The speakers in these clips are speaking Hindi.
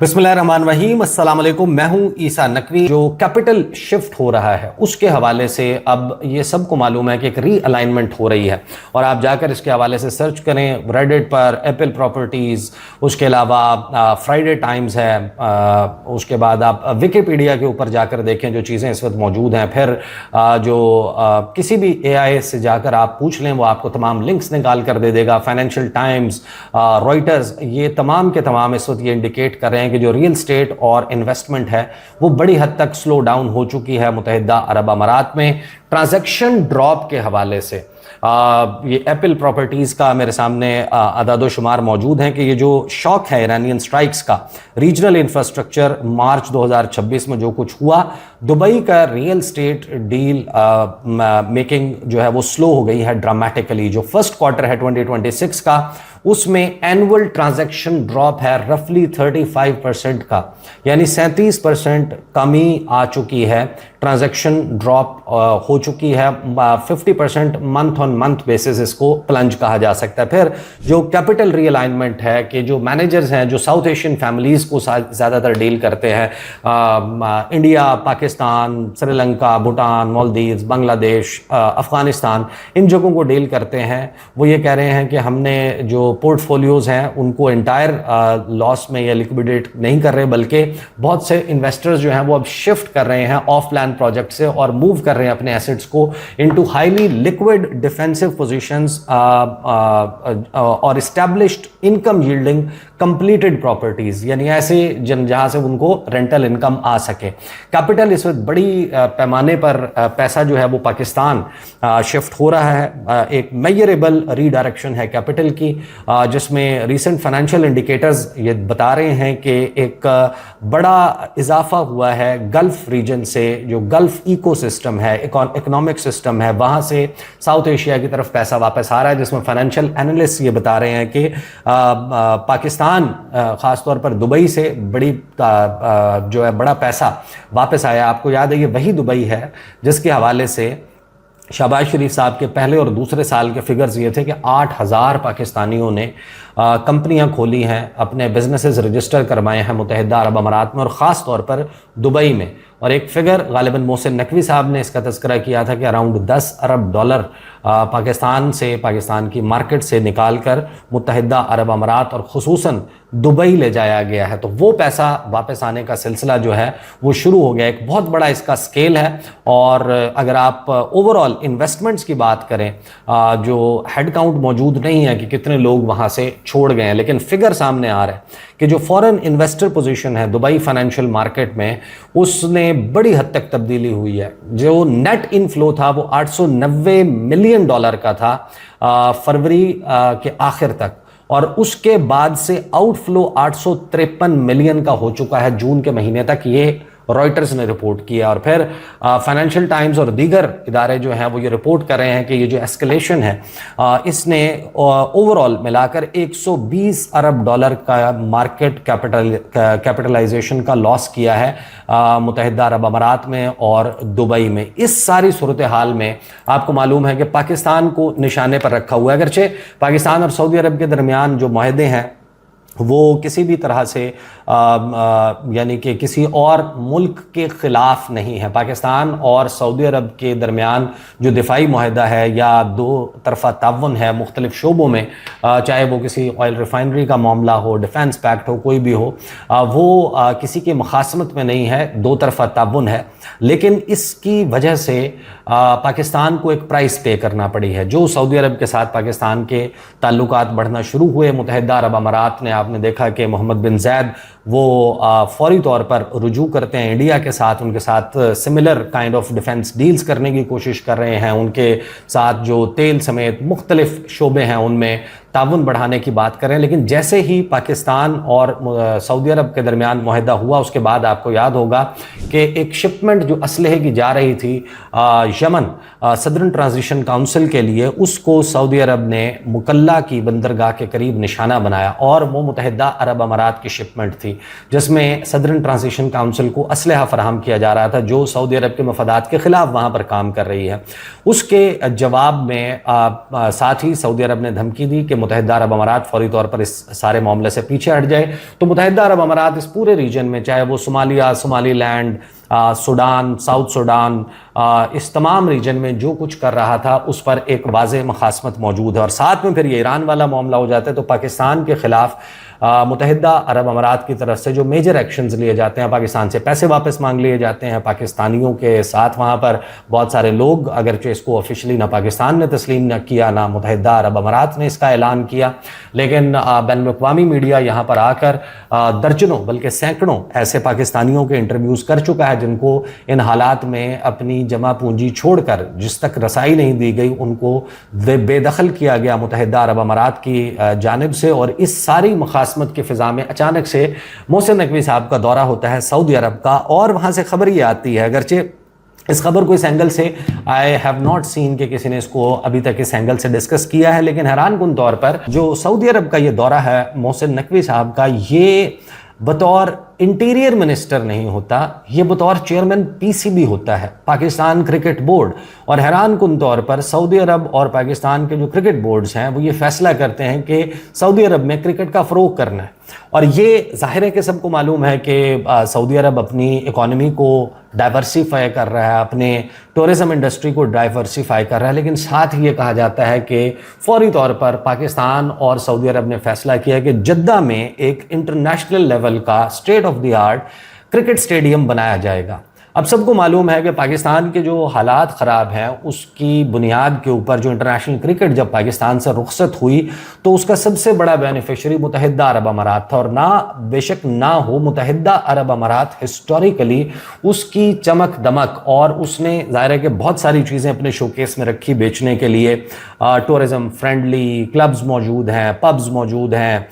बिस्मिल्लाहिर्रहमानिर्रहीम, अस्सलाम वालेकुम। मैं हूं ईसा नकवी। जो कैपिटल शिफ्ट हो रहा है उसके हवाले से अब ये सबको मालूम है कि एक रीअलाइनमेंट हो रही है और आप जाकर इसके हवाले से सर्च करें रेडिट पर, एप्पल प्रॉपर्टीज़, उसके अलावा फ्राइडे टाइम्स है, उसके बाद आप विकिपीडिया के ऊपर जाकर देखें जो चीज़ें इस वक्त मौजूद हैं। फिर किसी भी AI से जाकर आप पूछ लें, वो आपको तमाम लिंक्स निकाल कर दे देगा। फाइनेंशियल टाइम्स, रॉयटर्स, ये तमाम के तमाम इस वक्त ये इंडिकेट कर रहे हैं कि जो रियल स्टेट और इन्वेस्टमेंट है वो बड़ी हद तक स्लो डाउन हो चुकी है मुत्तहिदा अरब अमारात में। ट्रांजैक्शन ड्रॉप के हवाले से ये एप्पल प्रॉपर्टीज़ का मेरे सामने अदाद शुमार मौजूद हैं कि ये जो शौक है ईरानियन स्ट्राइक्स का, रीजनल इंफ्रास्ट्रक्चर, मार्च 2026 में जो कुछ हुआ, दुबई का रियल स्टेट डील मेकिंग जो है वो स्लो हो गई है ड्रामेटिकली। जो फर्स्ट क्वार्टर है 2026 का, उसमें एनुअल ट्रांजैक्शन ड्रॉप है रफली 35% का, यानी 37% कमी आ चुकी है। ट्रांजैक्शन ड्रॉप हो चुकी है 50% मंथ ऑन मंथ बेसिस, इसको प्लंज कहा जा सकता है। फिर जो कैपिटल रीअलाइनमेंट है कि जो मैनेजर्स हैं जो साउथ एशियन फैमिलीज़ को ज़्यादातर डील करते हैं, इंडिया, पाकिस्तान, श्रीलंका, भूटान, मालदीव्स, बांग्लादेश, अफ़गानिस्तान, इन जगहों को डील करते हैं, वो ये कह रहे हैं कि हमने जो पोर्टफोलियोज़ हैं उनको एंटायर लॉस में या लिक्विडेट नहीं कर रहे, बल्कि बहुत से इन्वेस्टर्स जो हैं वो अब शिफ्ट कर रहे हैं ऑफ प्लान प्रोजेक्ट से और मूव कर रहे हैं अपने एसेट्स को into highly liquid defensive positions और established income yielding completed properties, यानी ऐसे जहां से उनको रेंटल इनकम आ सके। कैपिटल इस वक्त बड़ी पैमाने पर पैसा जो है वो पाकिस्तान शिफ्ट हो रहा है। एक मेजरेबल रीडायरेक्शन है कैपिटल की, जिसमें रिसेंट फाइनेंशियल इंडिकेटर्स ये बता रहे हैं कि एक बड़ा इजाफा हुआ है गल्फ रीजन से, जो गल्फ इकोसिस्टम है, इकोनॉमिक सिस्टम है, वहाँ से साउथ एशिया की तरफ पैसा वापस आ रहा है, जिसमें फाइनेंशियल एनालिस्ट ये बता रहे हैं कि पाकिस्तान ख़ासतौर पर दुबई से बड़ी जो है बड़ा पैसा वापस आया। आपको याद है ये वही दुबई है जिसके हवाले से शहबाज शरीफ साहब के पहले और दूसरे साल के फिगर्स ये थे कि 8,000 पाकिस्तानियों ने कंपनियां खोली हैं, अपने बिजनेसेस रजिस्टर करवाए हैं मुत्तहिदा अरब अमारात में और ख़ास तौर पर दुबई में। और एक फिगर गालिबन मोहसिन नकवी साहब ने इसका तज़किरा किया था कि अराउंड $10 अरब पाकिस्तान से, पाकिस्तान की मार्केट से निकाल कर मुत्तहिदा अरब अमारात और ख़ुसूसन दुबई ले जाया गया है। तो वो पैसा वापस आने का सिलसिला जो है वो शुरू हो गया। एक बहुत बड़ा इसका स्केल है। और अगर आप ओवरऑल इन्वेस्टमेंट्स की बात करें, जो हेड काउंट मौजूद नहीं है कि कितने लोग वहाँ से छोड़ गए हैं, लेकिन फिगर सामने आ रहा है कि जो फॉरेन इन्वेस्टर पोजीशन है दुबई फाइनेंशियल मार्केट में, उसने बड़ी हद तक तब्दीली हुई है। जो नेट इनफ्लो था वो $890 मिलियन का था फरवरी के आखिर तक, और उसके बाद से आउटफ्लो 853 मिलियन का हो चुका है जून के महीने तक। ये रॉयटर्स ने रिपोर्ट किया। और फिर फाइनेंशियल टाइम्स और दीगर इदारे जो हैं वो ये रिपोर्ट कर रहे हैं कि ये जो एस्केलेशन है इसने ओवरऑल मिलाकर $120 अरब का मार्केट कैपिटलाइजेशन का लॉस किया है मुत्तहिदा अरब अमारात में और दुबई में। इस सारी सूरत हाल में आपको मालूम है कि पाकिस्तान को निशाने पर रखा हुआ है। अगरचे पाकिस्तान और सऊदी अरब के दरमियान जो माहदे हैं वो किसी भी तरह से यानी कि किसी और मुल्क के ख़िलाफ़ नहीं है। पाकिस्तान और सऊदी अरब के दरमियान जो दिफाई मुआहदा है या दो तरफ़ा ताउन है मुख्तलिफ़ शोबों में, चाहे वो किसी ऑयल रिफाइनरी का मामला हो, डिफेंस पैक्ट हो, कोई भी हो, वो किसी की मुखासमत में नहीं है, दो तरफ़ा ताउन है। लेकिन इसकी वजह से पाकिस्तान को एक प्राइस पे करना पड़ी है। जो सऊदी अरब के साथ पाकिस्तान के ताल्लुकात बढ़ना शुरू हुए, मुत्तहिदा अरब अमारात ने, आपने देखा कि मोहम्मद बिन ज़ैद वो फौरी तौर पर रुजू करते हैं इंडिया के साथ, उनके साथ similar kind of defence deals करने की कोशिश कर रहे हैं। उनके साथ जो तेल समेत मुख्तलिफ शोबे हैं उनमें ताउन बढ़ाने की बात करें। लेकिन जैसे ही पाकिस्तान और सऊदी अरब के दरमियान मुआहदा हुआ, उसके बाद आपको याद होगा कि एक शिपमेंट जो असलहे की जा रही थी यमन सदर्न ट्रांजिशन काउंसिल के लिए, उसको सऊदी अरब ने मुकल्ला की बंदरगाह के करीब निशाना बनाया और वो मुत्तहिदा अरब अमारात की शिपमेंट थी जिसमें सदर्न ट्रांजिशन काउंसिल को असलहा फराहम किया जा रहा था जो सऊदी अरब के मफादात के खिलाफ वहाँ पर काम कर रही है। उसके जवाब में साथ ही सऊदी अरब ने धमकी दी कि मुत्तहिदा अरब अमारात फौरी तौर पर इस सारे मामले से पीछे हट जाए। तो मुत्तहिदा अरब अमारात इस पूरे रीजन में, चाहे वो Somalia, Somaliland, Sudan, south Sudan, इस तमाम रीजन में जो कुछ कर रहा था उस पर एक वाज़ेह मुखासमत मौजूद है। और साथ में फिर ये ईरान वाला मामला हो जाता है तो पाकिस्तान के खिलाफ मुत्तहिदा अरब अमारात की तरफ से जो मेजर एक्शंस लिए जाते हैं, पाकिस्तान से पैसे वापस मांग लिए जाते हैं, पाकिस्तानियों के साथ वहाँ पर बहुत सारे लोग, अगरचे इसको ऑफिशियली ना पाकिस्तान ने तस्लीम न किया ना मुत्तहिदा अरब अमारात ने इसका ऐलान किया, लेकिन बैनुल-अक़वामी मीडिया यहाँ पर आकर दर्जनों बल्कि सैकड़ों ऐसे पाकिस्तानियों के इंटरव्यूज़ कर चुका है जिनको इन हालात में अपनी जमा पूंजी छोड़कर, जिस तक रसाई नहीं दी गई, उनको बेदखल किया गया मुत्तहिदा अरब अमारात की जानिब से। और इस सारी मुखासमत की फ़िज़ा में अचानक से मोहसिन नकवी साहब का दौरा होता है सऊदी अरब का, और वहाँ से खबर ये आती है, अगरचे इस खबर को इस एंगल से आई हैव नॉट सीन कि किसी ने इसको अभी तक इस एंगल से डिस्कस किया है, लेकिन हैरान कुन तौर पर जो सऊदी अरब का ये दौरा है मोहसिन नकवी साहब का, ये बतौर इंटीरियर मिनिस्टर नहीं होता, ये बतौर चेयरमैन पीसीबी होता है, पाकिस्तान क्रिकेट बोर्ड। और हैरान कुन तौर पर सऊदी अरब और पाकिस्तान के जो क्रिकेट बोर्ड्स हैं वो ये फैसला करते हैं कि सऊदी अरब में क्रिकेट का फ़रोग़ करना है। और ये ज़ाहिर है कि सबको मालूम है कि सऊदी अरब अपनी इकॉनमी को डाइवर्सिफाई कर रहा है, अपने टूरिज़म इंडस्ट्री को डाइवर्सिफाई कर रहा है, लेकिन साथ ही ये कहा जाता है कि फ़ौरी तौर पर पाकिस्तान और सऊदी अरब ने फ़ैसला किया कि जद्दा में एक इंटरनेशनल लेवल का state of the art cricket stadium बनाया जाएगा। अब सबको मालूम है कि पाकिस्तान के जो हालात ख़राब हैं उसकी बुनियाद के ऊपर जो इंटरनेशनल क्रिकेट जब पाकिस्तान से रुखसत हुई तो उसका सबसे बड़ा बेनिफिशरी मुत्तहिदा अरब अमारात था। और ना बेशक ना हो, मुत्तहिदा अरब अमारात हिस्टोरिकली उसकी चमक दमक, और उसने ज़ाहिर है कि बहुत सारी चीज़ें अपने शोकेस में रखी बेचने के लिए। टूरिज़म फ्रेंडली क्लब्स मौजूद हैं, पब्स मौजूद हैं,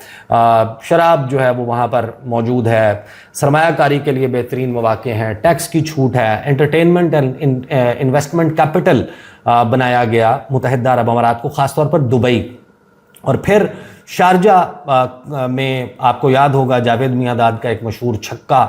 शराब जो है वो वहाँ पर मौजूद है, सरमायाकारी के लिए बेहतरीन मौके हैं, टैक्स की छूट है, एंटरटेनमेंट एंड इन्वेस्टमेंट कैपिटल बनाया गया मुत्तहिदा अरब अमारात को, ख़ासतौर पर दुबई। और फिर शारजा में आपको याद होगा जावेद मियांदाद का एक मशहूर छक्का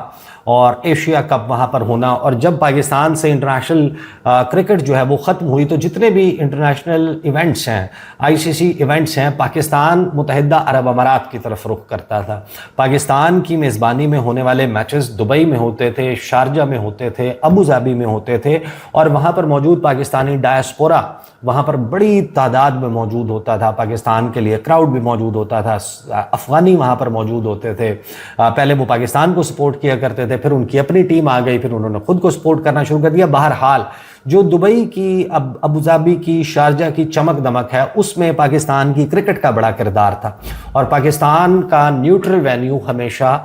और एशिया कप वहाँ पर होना। और जब पाकिस्तान से इंटरनेशनल क्रिकेट जो है वो ख़त्म हुई तो जितने भी इंटरनेशनल इवेंट्स हैं, आईसीसी इवेंट्स हैं, पाकिस्तान मुत्तहिदा अरब अमारात की तरफ रुख करता था। पाकिस्तान की मेज़बानी में होने वाले मैचेस दुबई में होते थे, शारजा में होते थे, अबू धाबी में होते थे, और वहाँ पर मौजूद पाकिस्तानी डायस्पोरा वहाँ पर बड़ी तादाद में मौजूद होता था। पाकिस्तान के लिए क्राउड भी मौजूद होता था, अफ़गानी वहाँ पर मौजूद होते थे। पहले वो पाकिस्तान को सपोर्ट किया करते थे, फिर उनकी अपनी टीम आ गई, फिर उन्होंने खुद को सपोर्ट करना शुरू कर दिया। बहरहाल जो दुबई की, अबू धाबी की, शारजा की चमक दमक है उसमें पाकिस्तान की क्रिकेट का बड़ा किरदार था। और पाकिस्तान का न्यूट्रल वेन्यू हमेशा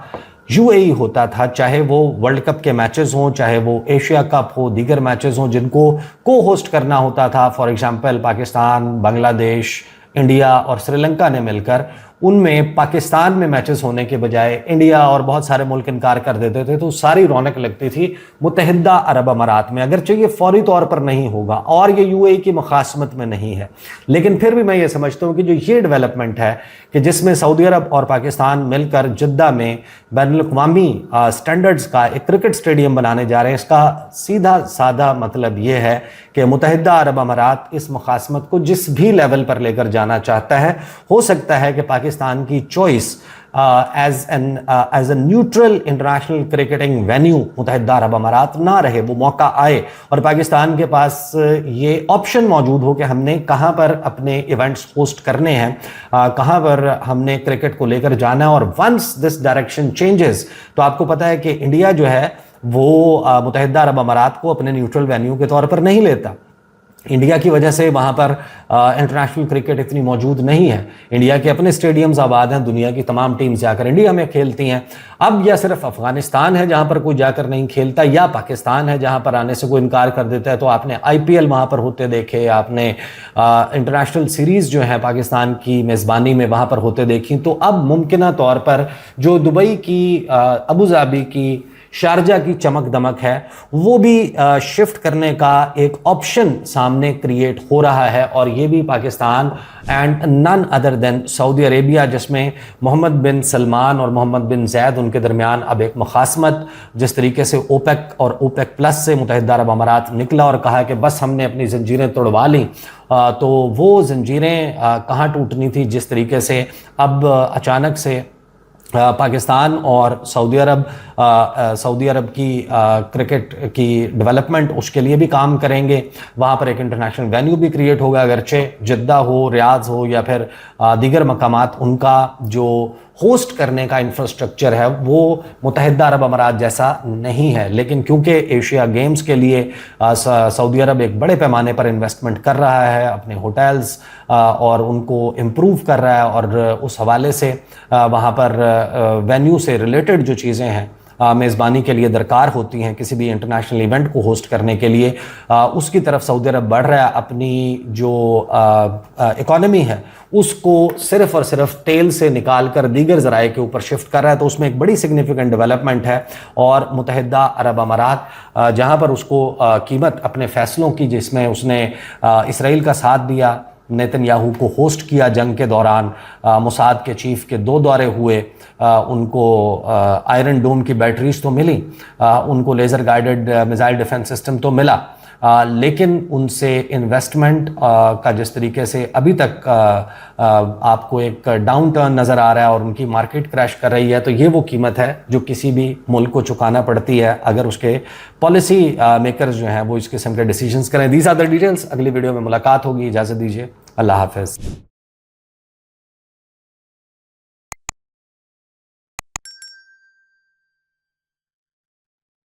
यूएई होता था, चाहे वो वर्ल्ड कप के मैचेस हों, चाहे वो एशिया कप हो, दीगर मैचेस हों जिनको को होस्ट करना होता था। For example Pakistan, Bangladesh, India और श्रीलंका ने मिलकर, उनमें पाकिस्तान में मैचेस होने के बजाय इंडिया और बहुत सारे मुल्क इनकार कर देते थे, तो सारी रौनक लगती थी मुत्तहिदा अरब अमारात में। अगरचे ये फौरी तौर पर नहीं होगा और ये यूएई की मुखासमत में नहीं है, लेकिन फिर भी मैं ये समझता हूँ कि जो ये डेवलपमेंट है कि जिसमें सऊदी अरब और पाकिस्तान मिलकर जद्दा में बैनुल-अक़वामी स्टैंडर्ड्स का एक क्रिकेट स्टेडियम बनाने जा रहे हैं, इसका सीधा साधा मतलब ये है कि मुत्तहिदा अरब अमारात इस मुखासमत को जिस भी लेवल पर लेकर जाना चाहता है। हो सकता है कि पाकिस्तान की choice as a neutral international cricketing venue मुत्तहिदा अरब अमारात ना रहे, वो मौका आए और पाकिस्तान के पास ये ऑप्शन मौजूद हो कि हमने कहाँ पर अपने इवेंट्स होस्ट करने हैं, कहाँ पर हमने क्रिकेट को लेकर जाना है। और वंस दिस डायरेक्शन चेंजेस तो आपको पता है कि इंडिया जो है वो मुत्तहिदा अरब अमारात को अपने न्यूट्रल वेन्यू के तौर पर नहीं लेता। इंडिया की वजह से वहाँ पर इंटरनेशनल क्रिकेट इतनी मौजूद नहीं है। इंडिया के अपने स्टेडियम्स आबाद हैं, दुनिया की तमाम टीम्स जाकर इंडिया में खेलती हैं। अब या सिर्फ अफगानिस्तान है जहाँ पर कोई जाकर नहीं खेलता, या पाकिस्तान है जहाँ पर आने से कोई इनकार कर देता है। तो आपने आईपीएल वहाँ पर होते देखे, आपने इंटरनेशनल सीरीज़ जो है पाकिस्तान की मेज़बानी में वहाँ पर होते देखी। तो अब मुमकिन तौर पर जो दुबई की, अबू धाबी की, शारजा की चमक दमक है, वो भी शिफ्ट करने का एक ऑप्शन सामने क्रिएट हो रहा है। और ये भी Pakistan and none other than Saudi Arabia, जिसमें मोहम्मद बिन सलमान और मोहम्मद बिन जैद उनके दरमियान अब एक मुखासमत, जिस तरीके से ओपेक और ओपेक प्लस से मुत्तहिदा अरब अमारात निकला और कहा कि बस हमने अपनी जंजीरें तोड़वा ली, तो वो जंजीरें कहाँ टूटनी थी। जिस तरीके से अब अचानक से पाकिस्तान और सऊदी अरब की क्रिकेट की डेवलपमेंट, उसके लिए भी काम करेंगे। वहाँ पर एक इंटरनेशनल वेन्यू भी क्रिएट होगा, अगरचे जिद्दा हो, रियाद हो या फिर दीगर मकामात, उनका जो होस्ट करने का इंफ्रास्ट्रक्चर है वो मुत्तहिदा अरब अमारात जैसा नहीं है। लेकिन क्योंकि एशिया गेम्स के लिए सऊदी अरब एक बड़े पैमाने पर इन्वेस्टमेंट कर रहा है, अपने होटल्स और उनको इम्प्रूव कर रहा है, और उस हवाले से वहाँ पर वेन्यू से रिलेटेड जो चीज़ें हैं मेज़बानी के लिए दरकार होती हैं किसी भी इंटरनेशनल इवेंट को होस्ट करने के लिए, उसकी तरफ सऊदी अरब बढ़ रहा है। अपनी जो इकॉनमी है उसको सिर्फ और सिर्फ तेल से निकाल कर दीगर ज़राए के ऊपर शिफ्ट कर रहा है। तो उसमें एक बड़ी सिग्निफिकेंट डेवलपमेंट है। और मुत्तहिदा अरब अमारात जहाँ पर उसको कीमत अपने फ़ैसलों की, जिसमें उसने इसराइल का साथ दिया, नेतन्याहू को होस्ट किया जंग के दौरान, मोसाद के चीफ के 2 दौरे हुए, उनको आयरन डोम की बैटरीज तो मिली, उनको laser guided missile defence system तो मिला, लेकिन उनसे इन्वेस्टमेंट का जिस तरीके से अभी तक आपको एक डाउन टर्न नज़र आ रहा है और उनकी मार्केट क्रैश कर रही है, तो ये वो कीमत है जो किसी भी मुल्क को चुकाना पड़ती है अगर उसके पॉलिसी मेकर्स जो हैं वो इस किस्म के डिसीजंस करें। These are the details. अगली वीडियो में मुलाकात होगी, इजाज़त दीजिए, अल्लाह हाफ़िज़।